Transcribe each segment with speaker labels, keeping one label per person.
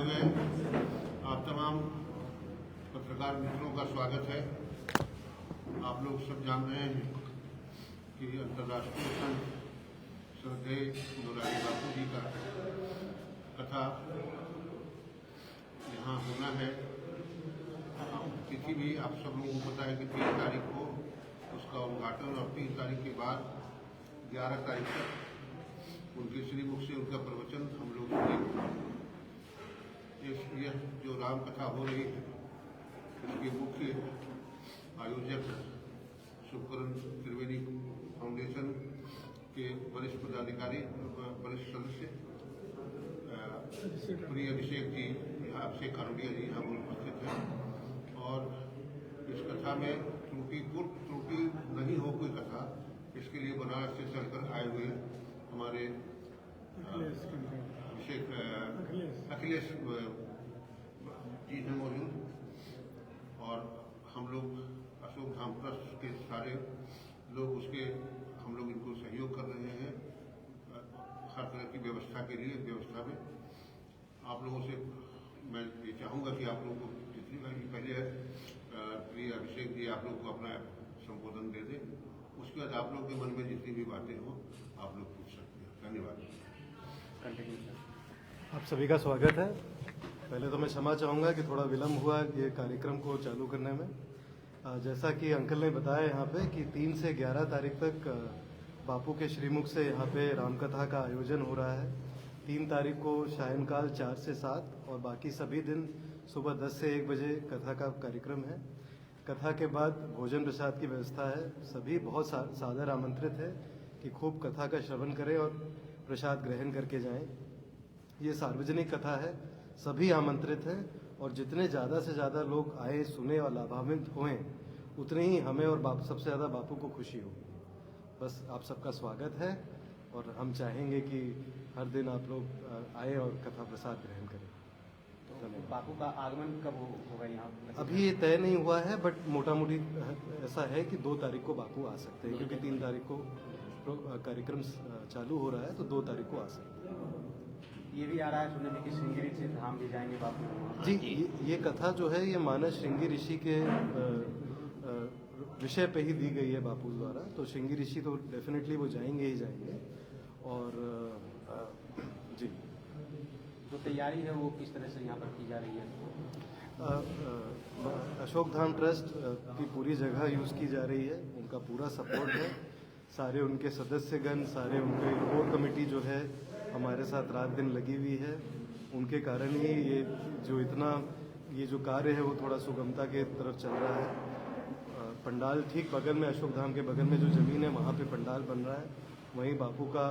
Speaker 1: हुए आप तमाम पत्रकार मित्रों का स्वागत है। आप लोग सब जान रहे हैं कि अंतर्राष्ट्रीय संत श्रद्धेय मोरारी बापू जी का कथा यहाँ होना है। तिथि भी आप सब लोगों को पता है कि 3 तारीख को उसका उद्घाटन और 3 तारीख के बाद 11 तारीख तक उनके श्रीमुख से उनका प्रवचन हम लोग सुनेंगे। यह जो राम कथा हो रही है इसके मुख्य आयोजक शुभकरण त्रिवेदी फाउंडेशन के वरिष्ठ पदाधिकारी, वरिष्ठ सदस्य प्रिय अभिषेक जी, अभिषेक खारोडिया जी यहाँ उपस्थित हैं। और इस कथा में त्रुटि नहीं हो कोई कथा, इसके लिए बनारस से चलकर आए हुए हमारे अखिलेश जी हैं मौजूद, और हम लोग अशोक धाम ट्रस्ट के सारे लोग हम लोग इनको सहयोग कर रहे हैं हर तरह की व्यवस्था के लिए। व्यवस्था में आप लोगों से मैं ये चाहूँगा कि आप लोगों को जितनी बार पहले प्रिय अभिषेक जी आप लोग को अपना संबोधन दे दें, उसके बाद आप लोग के मन में जितनी भी बातें हों आप लोग पूछ सकते हैं। धन्यवाद।
Speaker 2: आप सभी का स्वागत है। पहले तो मैं क्षमा चाहूँगा कि थोड़ा विलम्ब हुआ ये कार्यक्रम को चालू करने में। जैसा कि अंकल ने बताया यहाँ पे कि 3 से 11 तारीख तक बापू के श्रीमुख से यहाँ पे रामकथा का आयोजन हो रहा है। 3 तारीख को सायंकाल 4 से 7 और बाकी सभी दिन सुबह 10 से 1 बजे कथा का कार्यक्रम है। कथा के बाद भोजन प्रसाद की व्यवस्था है। सभी बहुत सादर आमंत्रित है कि खूब कथा का श्रवण करें और प्रसाद ग्रहण करके जाएं। ये सार्वजनिक कथा है, सभी आमंत्रित हैं और जितने ज़्यादा से ज़्यादा लोग आए, सुने और लाभान्वित हों उतने ही हमें और सबसे ज़्यादा बापू को खुशी होगी। बस आप सबका स्वागत है और हम चाहेंगे कि हर दिन आप लोग आए और कथा प्रसाद ग्रहण करें।
Speaker 3: तो बापू का आगमन कब होगा यहाँ?
Speaker 2: अभी ये तय नहीं हुआ है, बट मोटा मोटी ऐसा है कि 2 तारीख को बापू आ सकते हैं, क्योंकि 3 तारीख को कार्यक्रम चालू हो रहा है, तो 2 तारीख को आ सकते हैं।
Speaker 3: ये भी आ रहा है सुनने में कि श्रृंगी ऋषि धाम भी जाएंगे बापू
Speaker 2: जी। ये कथा जो है ये मानस श्रृंगी ऋषि के विषय पे ही दी गई है बापू द्वारा, तो श्रृंगी ऋषि तो डेफिनेटली वो जाएंगे ही जाएंगे। और जी,
Speaker 3: जो तैयारी है वो किस तरह से यहाँ पर की जा रही है?
Speaker 2: अशोक धाम ट्रस्ट की पूरी जगह यूज़ की जा रही है, उनका पूरा सपोर्ट है। सारे उनके सदस्यगण, सारे उनके कोर कमेटी जो है हमारे साथ रात दिन लगी हुई है। उनके कारण ही ये जो कार्य है वो थोड़ा सुगमता के तरफ चल रहा है। पंडाल ठीक बगल में, अशोक धाम के बगल में जो ज़मीन है वहाँ पे पंडाल बन रहा है, वहीं बापू का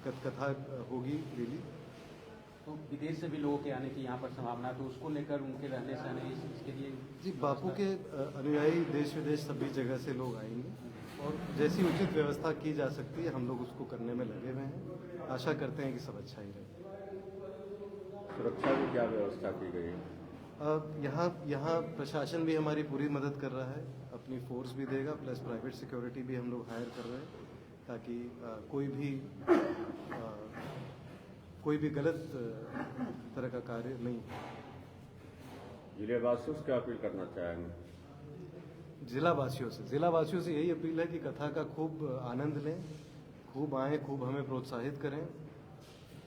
Speaker 2: कथा होगी डेली।
Speaker 3: तो विदेश से भी लोगों के आने की यहाँ पर संभावना, तो उसको लेकर उनके रहने सहने इसके लिए
Speaker 2: जी बापू के अनुयायी देश विदेश सभी जगह से लोग आएंगे और जैसी उचित व्यवस्था की जा सकती है हम लोग उसको करने में लगे हुए हैं। आशा करते हैं कि सब अच्छा ही रहे।
Speaker 4: सुरक्षा की क्या व्यवस्था की गई है?
Speaker 2: यहाँ प्रशासन भी हमारी पूरी मदद कर रहा है, अपनी फोर्स भी देगा, प्लस प्राइवेट सिक्योरिटी भी हम लोग हायर कर रहे हैं, ताकि कोई भी गलत तरह का कार्य नहीं।
Speaker 4: जिलेवासियों से क्या अपील करना चाहेंगे?
Speaker 2: जिला वासियों से यही अपील है कि कथा का खूब आनंद लें, खूब आएँ, खूब हमें प्रोत्साहित करें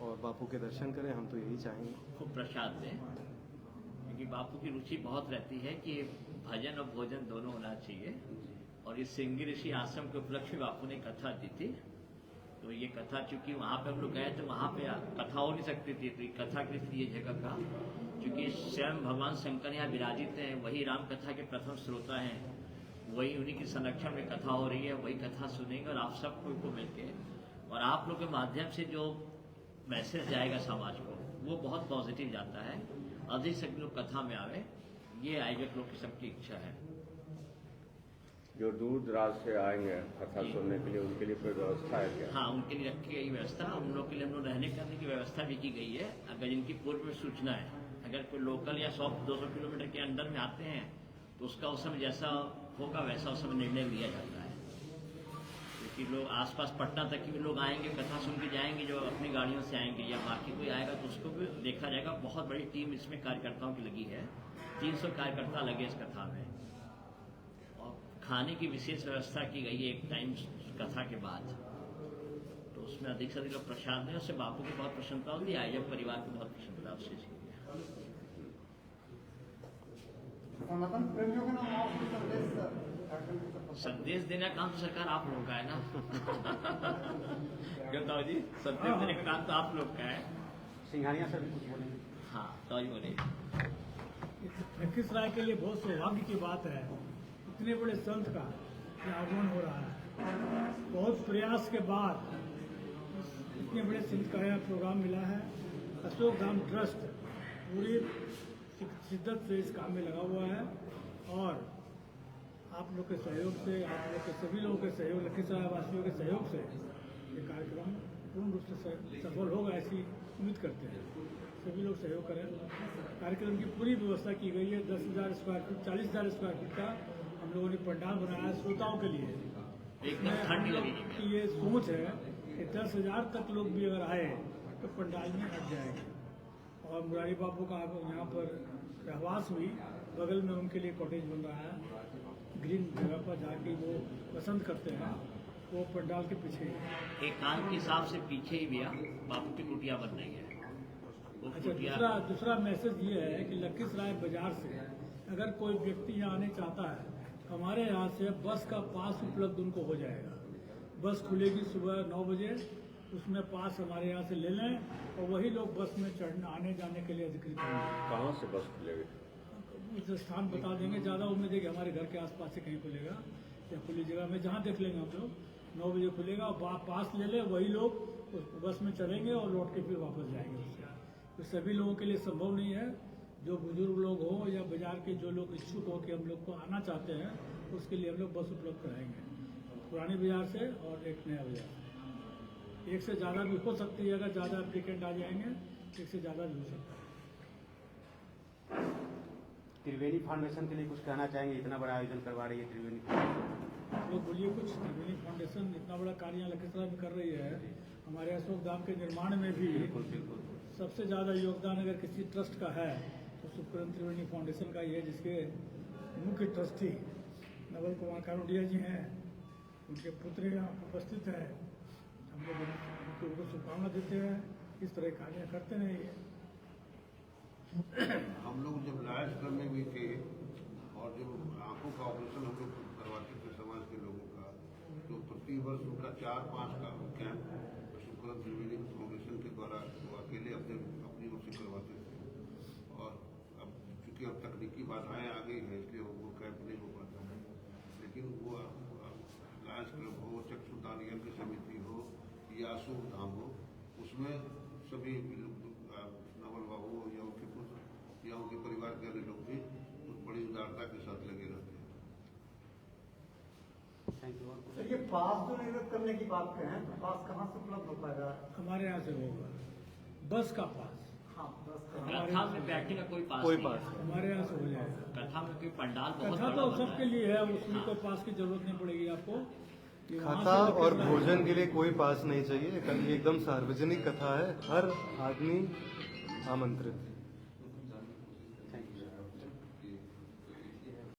Speaker 2: और बापू के दर्शन करें। हम तो यही चाहेंगे।
Speaker 5: खूब प्रसाद दें, क्योंकि बापू की रुचि बहुत रहती है कि भजन और भोजन दोनों होना चाहिए। और इस श्रृंगी ऋषि आश्रम के उपलक्ष्य में बापू ने कथा दी थी, तो ये कथा चूंकि वहाँ पे हम लोग गए तो वहाँ पे कथा हो नहीं सकती थी, तो ये कथा के लिए जगह का, क्योंकि स्वयं भगवान शंकर यहाँ विराजित हैं, वही राम कथा के प्रथम श्रोता हैं, वही उन्हीं के संरक्षण में कथा हो रही है, वही कथा सुनेंगे और आप सब को मिलके और आप लोग के माध्यम से जो मैसेज जाएगा समाज को वो बहुत पॉजिटिव जाता है। अधिक से लोग कथा में आवे, ये आयोजक लोग की सबकी इच्छा है।
Speaker 4: जो दूर दराज से आएंगे कथा सुनने के लिए, उनके लिए कोई व्यवस्था है क्या?
Speaker 5: हाँ, उनके लिए रखी गई व्यवस्था, उन लोग के लिए हम लोग रहने करने की व्यवस्था भी की गई है। अगर इनकी पूर्व में सूचना है, अगर कोई लोकल या 100-200 किलोमीटर के अंदर में आते हैं तो उसका उस समय जैसा होगा वैसा उस समय निर्णय लिया जाता है, क्योंकि कि लोग आसपास पटना तक भी लोग आएंगे, कथा सुन के जाएंगे, जो अपनी गाड़ियों से आएंगे, या बाकी कोई आएगा तो उसको भी देखा जाएगा। बहुत बड़ी टीम इसमें कार्यकर्ताओं की लगी है, 300 कार्यकर्ता लगे इस कथा में, और खाने की विशेष व्यवस्था की गई है एक टाइम कथा के बाद। तो उसमें अधिक से अधिक लोग प्रसाद दें, उससे बापू की बहुत प्रसन्नता होगी, आयोजक परिवार की बहुत प्रसन्नता उस चीज की। संदेश देने का काम तो सरकार आप लोगों का है ना। बताओ जी, संदेश देने का काम तो आप लोग का है।
Speaker 3: सिंघानिया सर भी कुछ बोलेंगे।
Speaker 5: हाँ तो ही बोले।
Speaker 6: लखीसराय के लिए बहुत सौभाग्य की बात है, इतने बड़े संत का आगमन हो रहा है। बहुत प्रयास के बाद इतने बड़े संत का यह प्रोग्राम मिला है। अशोक धाम ट्रस्ट पूरी शिद्दत से इस काम में लगा हुआ है, और आप लोग के सहयोग से, आप लोग के सभी लोगों के सहयोग, लखीसराय वासियों के सहयोग से ये कार्यक्रम पूर्ण रूप से सफल होगा, ऐसी उम्मीद करते हैं। सभी लोग सहयोग करें। कार्यक्रम की पूरी व्यवस्था की गई है। 10,000 स्क्वायर फीट, 40,000 स्क्वायर फीट का हम लोगों ने पंडाल बनाया है श्रोताओं के लिए।
Speaker 5: एकदम ठंड लगेगी।
Speaker 6: कि ये सोच है कि 10,000 तक लोग भी अगर आए तो पंडाल में हट जाएंगे। और मुरारी बापू का यहाँ पर रहवास हुई, बगल में उनके लिए कॉटेज बन रहा है, ग्रीन जगह पर जाके वो पसंद करते हैं, वो पंडाल के पीछे ही।
Speaker 5: एकांत के हिसाब से पीछे ही भैया बापू की कुटिया बन रही है। वो
Speaker 6: अच्छा,
Speaker 5: कुटिया
Speaker 6: दूसरा मैसेज ये है कि लखीसराय बाजार से अगर कोई व्यक्ति यहाँ आने चाहता है, हमारे यहाँ से बस का पास उपलब्ध उनको हो जाएगा। बस खुलेगी सुबह 9 बजे, उसमें पास हमारे यहाँ से ले लें और वही लोग बस में चढ़ने आने जाने के लिए अधिकृत होंगे।
Speaker 4: कहाँ से बस खुलेगी?
Speaker 6: उस स्थान बता देंगे, ज़्यादा उम्मीद है कि हमारे घर के आसपास से कहीं खुलेगा या खुली जगह में, जहाँ देख लेंगे हम लोग। 9 बजे खुलेगा और पास ले ले, वही लोग उस बस में चढ़ेंगे और लौट के फिर वापस जाएंगे उससे। तो सभी लोगों के लिए संभव नहीं है। जो बुजुर्ग लोग हो या बाजार के जो लोग इच्छुक हो कि हम लोग को आना चाहते हैं, उसके लिए हम लोग बस उपलब्ध कराएंगे, पुरानी बाजार से और एक नया बाजार। एक से ज़्यादा भी हो सकती है, अगर ज़्यादा एप्लीकेंट आ जाएंगे, एक से ज़्यादा भी हो सकता है।
Speaker 3: त्रिवेणी फाउंडेशन के लिए कुछ कहना चाहेंगे? इतना बड़ा आयोजन करवा रही है त्रिवेणी फाउंडेशन।
Speaker 6: आप लोग बोलिए कुछ। त्रिवेणी फाउंडेशन इतना बड़ा कार्य यहाँ लखीसराय में कर रही है। हमारे अशोक धाम के निर्माण में भी
Speaker 3: बिल्कुल
Speaker 6: सबसे ज़्यादा योगदान अगर किसी ट्रस्ट का है तो सुखकरण त्रिवेणी फाउंडेशन का ही है, जिसके मुख्य ट्रस्टी नवल कुमार कारोडिया जी हैं। उनके पुत्र यहाँ उपस्थित हैं। हम लोग उनको शुभकामना देते हैं, इस तरह कार्य करते रहिए।
Speaker 1: हम लोग जब लायंस क्लब में भी थे और जब आंखों का ऑपरेशन हम लोग करवाते थे समाज के लोगों का, तो प्रति वर्ष उनका 4-5 का कैंप शुक्र त्रिवेणी फाउंडेशन के द्वारा वो अकेले अपनी ओर से करवाते थे। और अब चूंकि अब तकनीकी बाधाएं आ गई हैं, इसलिए वो कैंप नहीं हो पाता है। लेकिन वो लायंस क्लब हो, चक्षुदान यज्ञ समिति हो या अशोक धाम हो, उसमें सभी नवल बाबू या उनके पुत्र या उनके परिवार के अन्य लोग भी बड़ी उदारता के साथ लगे रहते हैं।
Speaker 7: सर, ये पास जो निर्गत करने की बात करें तो पास कहाँ से उपलब्ध हो पाएगा?
Speaker 6: हमारे यहाँ से होगा बस का पास।
Speaker 7: हाँ, बस का।
Speaker 5: कथा में बैठने का कोई पास
Speaker 2: कोई
Speaker 5: नहीं
Speaker 2: पास
Speaker 5: है।
Speaker 6: हमारे यहाँ से हो जाएगा।
Speaker 5: कथा में कोई पंडाल बहुत
Speaker 6: कथा
Speaker 5: बड़ा
Speaker 6: तो
Speaker 5: बना
Speaker 6: सबके
Speaker 5: है।
Speaker 6: लिए है, उसमें कोई पास की जरूरत नहीं पड़ेगी आपको। कि वहाँ
Speaker 2: कथा
Speaker 6: से
Speaker 2: और
Speaker 6: लखीसराय-
Speaker 2: भोजन के लिए कोई पास नहीं चाहिए। ये एकदम सार्वजनिक कथा है, हर आदमी आमंत्रित।